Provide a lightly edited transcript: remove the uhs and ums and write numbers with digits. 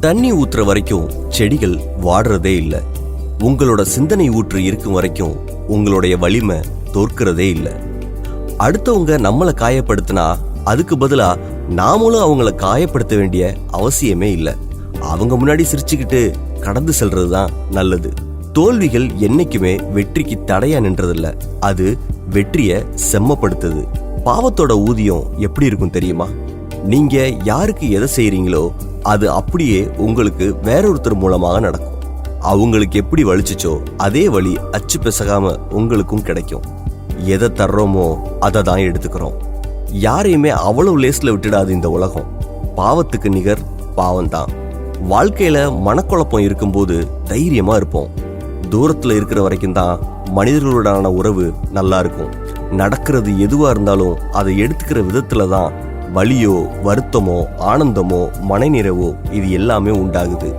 தண்ணி ஊத்துற வரைக்கும் செடிகள் வாடுறதே இல்லை. உங்களோட சிந்தனை ஊற்று இருக்கும் வரைக்கும் உங்களுடைய வலிமை தோற்கிறதே இல்லை. அடுத்தவங்க நம்மளை காயப்படுத்தினா அதுக்கு பதிலா நாமளும் அவங்கள காயப்படுத்த வேண்டிய அவசியமே இல்லை. அவங்க முன்னாடி சிரிச்சுக்கிட்டு கடந்து செல்றதுதான் நல்லது. தோல்விகள் என்னைக்குமே வெற்றிக்கு தடையா நின்றதில்ல, அது வெற்றிய செம்மப்படுத்துது. பாவத்தோட ஊதியம் எப்படி இருக்கும் தெரியுமா? நீங்க யாருக்கு எதை செய்யறீங்களோ அது அப்படியே உங்களுக்கு வேறொருத்தர் மூலமாக நடக்கும். அவங்களுக்கு எப்படி வலிச்சுச்சோ அதே வழி அச்சு பிசகாம உங்களுக்கும் கிடைக்கும். எதை தர்றோமோ அதை தான் எடுத்துக்கிறோம். யாரையுமே அவ்வளவு லேஸ்ல விட்டுடாது இந்த உலகம். பாவத்துக்கு நிகர் பாவம்தான். வாழ்க்கையில மனக்குழப்பம் இருக்கும்போது தைரியமா இருப்போம். தூரத்துல இருக்கிற வரைக்கும் தான் மனிதர்களுடனான உறவு நல்லா இருக்கும். நடக்கிறது எதுவா இருந்தாலும் அதை எடுத்துக்கிற விதத்துல தான் வலியோ வருத்தமோ ஆனந்தமோ மனநிறைவோ இது எல்லாமே உண்டாகுது.